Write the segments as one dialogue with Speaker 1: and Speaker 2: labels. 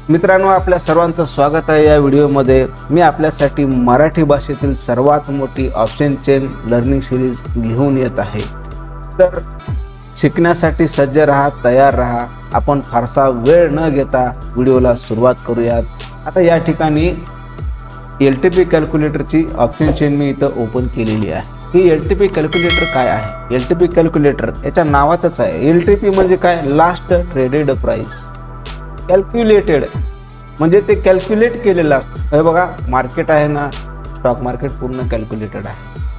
Speaker 1: मित्रांनो, आपल्या सर्वांचं स्वागत आहे या व्हिडिओमध्ये. मी आपल्यासाठी मराठी भाषेतील सर्वात मोठी ऑप्शन चेन लर्निंग सिरीज घेऊन येत आहे. तर शिकण्यासाठी सज्ज राहा, तयार राहा. आपण फारसा वेळ न घेता व्हिडिओला सुरुवात करूयात. आता या ठिकाणी LTP कॅल्क्युलेटरची ऑप्शन चेन मी इथं ओपन केलेली आहे. ही LTP कॅल्क्युलेटर काय आहे? LTP कॅल्क्युलेटर याच्या नावातच आहे. LTP म्हणजे काय? Last traded price. कॅल्क्युलेटेड म्हणजे ते कॅल्क्युलेट केलेलं असतं. हे बघा, मार्केट आहे ना, स्टॉक मार्केट पूर्ण कॅल्क्युलेटेड आहे.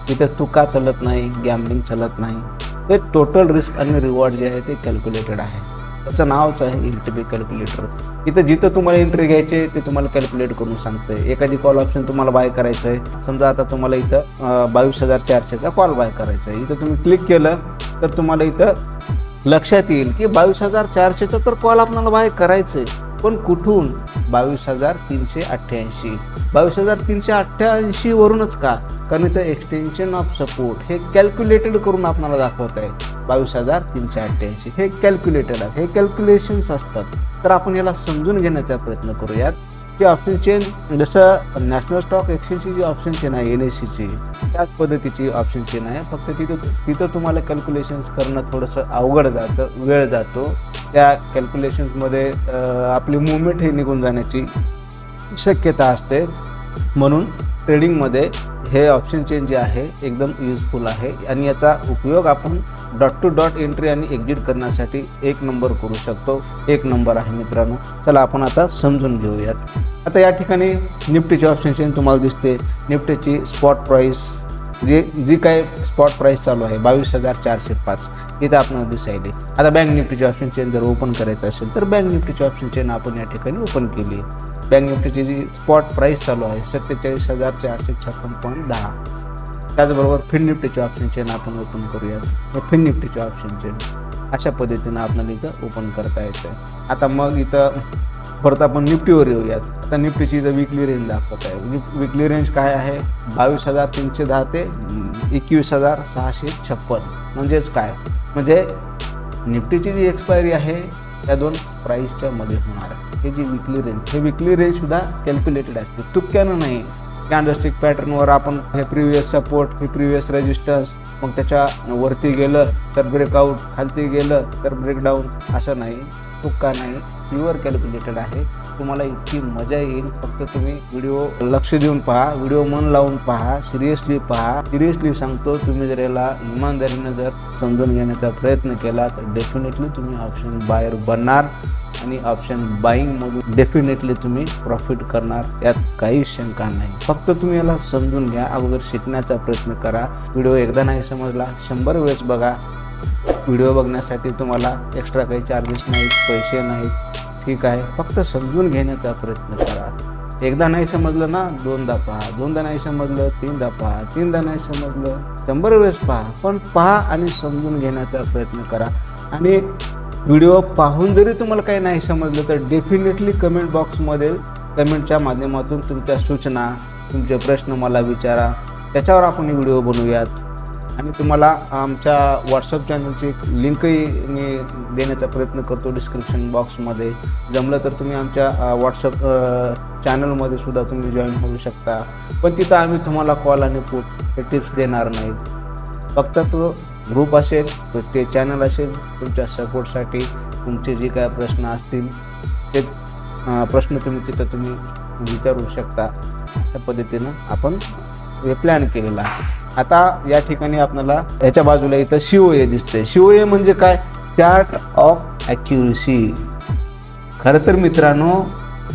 Speaker 1: तिथे तुका चालत नाही, गॅम्बलिंग चालत नाही. ते टोटल रिस्क आणि रिवॉर्ड जे आहे ते कॅल्क्युलेटेड आहे. त्याचं नावच आहे LTP कॅल्क्युलेटर. इथं जिथं तुम्हाला एंट्री घ्यायचे ते तुम्हाला कॅल्क्युलेट करून सांगतं. एखादी कॉल ऑप्शन तुम्हाला बाय करायचं आहे, समजा आता तुम्हाला इथं 22,400चा कॉल बाय करायचा आहे. इथं तुम्ही क्लिक केलं तर तुम्हाला इथं लक्षात येईल की 22,400चा तर कॉल आपल्याला बाय करायचं आहे, पण कुठून? 22,388. 22,388 वरूनच का? कारण इथं एक्सटेन्शन ऑफ सपोर्ट हे कॅल्क्युलेटेड करून आपल्याला दाखवत आहे. 22,388 हे कॅल्क्युलेटेड आहे, हे कॅल्क्युलेशन्स असतात. तर आपण याला समजून घेण्याचा प्रयत्न करूयात. ती ऑप्शन चेन जसं नॅशनल स्टॉक एक्सचेंजची जी ऑप्शन चेन आहे NSEची, त्याच पद्धतीची ऑप्शन चेन आहे. फक्त तिथं तुम्हाला कॅल्क्युलेशन्स करणं थोडंसं अवघड जातं, वेळ जातो. त्या कॅल्क्युलेशन्समध्ये आपली मुवमेंट हे निघून जाण्याची शक्यता असते. म्हणून ट्रेडिंगमध्ये हे ऑप्शन चेन जे आहे एकदम युजफुल आहे आणि याचा उपयोग आपण डॉट टू डॉट एंट्री आणि एक्झिट करण्यासाठी एक नंबर करू शकतो. एक नंबर आहे मित्रांनो. चला आपण आता समजून घेऊयात. आता या ठिकाणी निफ्टीची ऑप्शन चेन तुम्हाला दिसते. निफ्टीची स्पॉट प्राईस जी काय स्पॉट प्राईस चालू आहे 22,405 इथं आपल्याला दिसायली. आता बँक निफ्टीची ऑप्शन चेन जर ओपन करायचं असेल तर बँक निफ्टीची ऑप्शन चेन आपण या ठिकाणी ओपन केली. बँक निफ्टीची जी स्पॉट प्राईस चालू आहे 47,456.10. त्याचबरोबर फिन निफ्टीची ऑप्शन चेन आपण ओपन करूयात. फिन निफ्टीची ऑप्शन चेन अशा पद्धतीनं आपल्याला इथं ओपन करता येतं. आता मग इथं परत आपण निफ्टीवर येऊयात. आता निफ्टीची इथं विकली रेंज दाखवत आहे. विकली रेंज काय आहे? 22,310 ते 21,656. म्हणजेच काय? म्हणजे निफ्टीची जी एक्सपायरी आहे त्या दोन प्राईसच्या मध्ये होणार आहे. हे जी विकली रेंज, हे विकली रेंजसुद्धा कॅल्क्युलेटेड असते, तुक्यानं नाही. कॅन्डलस्टिक पॅटर्नवर आपण हे प्रिव्हियस सपोर्ट, हे प्रिव्हियस रेजिस्टन्स, मग त्याच्या वरती गेलं तर ब्रेकआउट, खालती गेलं तर ब्रेकडाऊन, असं नाही, तुक्का नाही. प्युअर कॅल्क्युलेटेड आहे. तुम्हाला इतकी मजा येईल. फक्त तुम्ही व्हिडिओ लक्ष देऊन पहा, व्हिडिओ मन लावून पहा, सिरियसली पहा. सिरियसली सांगतो, तुम्ही जर याला इमानदारीनं जर समजून घेण्याचा प्रयत्न केला तर डेफिनेटली तुम्ही ऑप्शन बायर बनणार आणि ऑप्शन बाईंगमधून डेफिनेटली तुम्ही प्रॉफिट करणार, यात काही शंका नाही. फक्त तुम्ही याला समजून घ्या, अगोदर शिकण्याचा प्रयत्न करा. व्हिडिओ एकदा नाही समजला 100 वेळेस बघा. व्हिडिओ बघण्यासाठी तुम्हाला एक्स्ट्रा काही चार्जेस नाहीत, पैसे नाहीत, ठीक आहे. फक्त समजून घेण्याचा प्रयत्न करा. एकदा नाही समजलं ना, दोनदा पहा. दोनदा नाही समजलं, तीनदा पहा. तीनदा नाही समजलं, 100 वेळेस पहा. पण पहा आणि समजून घेण्याचा प्रयत्न करा. आणि व्हिडिओ पाहून जरी तुम्हाला काही नाही समजलं तर डेफिनेटली कमेंट बॉक्समध्ये कमेंटच्या माध्यमातून तुमच्या सूचना, तुमचे प्रश्न मला विचारा. त्याच्यावर आपण व्हिडिओ बनवूयात. आणि तुम्हाला आमच्या व्हॉट्सअप चॅनलची लिंकही मी देण्याचा प्रयत्न करतो डिस्क्रिप्शन बॉक्समध्ये. जमलं तर तुम्ही आमच्या व्हॉट्सअप चॅनलमध्ये सुद्धा तुम्ही जॉईन होऊ शकता. पण तिथं आम्ही तुम्हाला कॉल आणि पुट हे टिप्स देणार नाहीत. फक्त तो ग्रुप असेल, तर ते चॅनल असेल, तुमच्या सपोर्टसाठी तुमचे जे काय प्रश्न असतील ते प्रश्न तुम्ही विचारू शकता. अशा पद्धतीनं आपण हे प्लॅन केलेला आहे. आता या ठिकाणी आपल्याला याच्या बाजूला इथं COA दिसते. COA म्हणजे काय? Chart of accuracy. खरं तर मित्रांनो,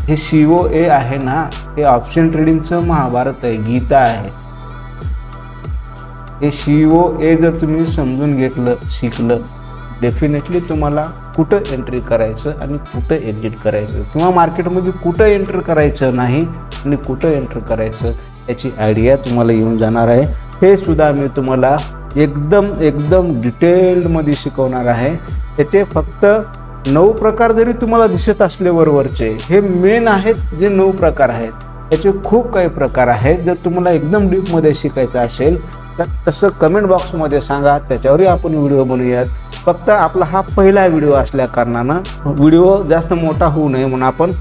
Speaker 1: हे COA आहे ना, हे ऑप्शन ट्रेडिंगचं महाभारत आहे, गीता आहे. हे COA जर तुम्ही समजून घेतलं, शिकलं, डेफिनेटली तुम्हाला कुठं एंट्री करायचं आणि कुठं एक्झिट करायचं, किंवा मार्केटमध्ये कुठं एंटर करायचं नाही आणि कुठं एंटर करायचं याची आयडिया तुम्हाला येऊन जाणार आहे. हे सुद्धा मी तुम्हाला एकदम डिटेल्डमध्ये शिकवणार आहे. त्याचे फक्त 9 प्रकार जरी तुम्हाला दिसत असले वरचे, हे मेन आहेत जे 9 प्रकार आहेत. त्याचे खूप काही प्रकार आहेत. जर तुम्हाला एकदम डीपमध्ये शिकायचं असेल तर तसं कमेंट बॉक्समध्ये सांगा, त्याच्यावरही आपण व्हिडिओ बनवूयात. फक्त आपला हा पहिला व्हिडिओ असल्या कारणानं व्हिडिओ जास्त मोठा होऊ नये म्हणून आपण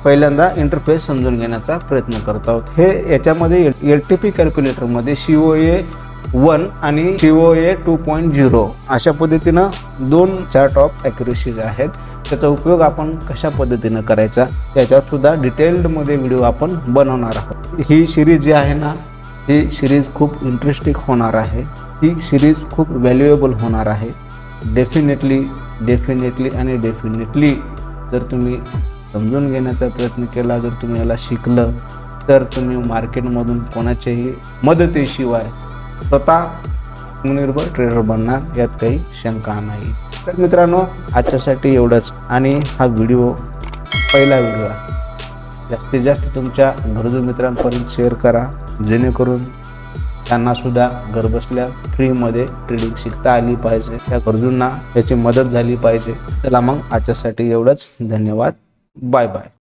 Speaker 1: पहिल्यांदा इंटरफेस समजून घेण्याचा प्रयत्न करत आहोत. हे याच्यामध्ये LTP कॅल्क्युलेटरमध्ये COA 1 आणि COA 2.0 अशा पद्धतीनं 2 चार्ट ऑफ ॲक्युरेसीज आहेत. त्याचा उपयोग आपण कशा पद्धतीनं करायचा त्याच्यावर सुद्धा डिटेल्डमध्ये व्हिडिओ आपण बनवणार आहोत. ही सिरीज जी आहे ना, ही सिरीज खूप इंटरेस्टिंग होणार आहे. ही सिरीज खूप व्हॅल्युएबल होणार आहे. डेफिनेटली जर तुम्ही समजून घेण्याचा प्रयत्न केला, जर तुम्ही याला शिकलं, तर तुम्ही मार्केटमधून कोणाच्याही मदतीशिवाय स्वतः आत्मनिर्भर ट्रेडर बनणार, यात काही शंका नाही. तर मित्रांनो, आजच्यासाठी एवढंच. आणि हा व्हिडिओ पहिला व्हिडिओ आहे. जास्तीत जास्त तुमच्या गरजू मित्रांपर्यंत शेअर करा, जेणेकरून त्यांनासुद्धा घरबसल्या फ्रीमध्ये ट्रेडिंग शिकता आली पाहिजे. त्या गरजूंना त्याची मदत झाली पाहिजे. चला मग आजच्यासाठी एवढंच. धन्यवाद. Bye bye.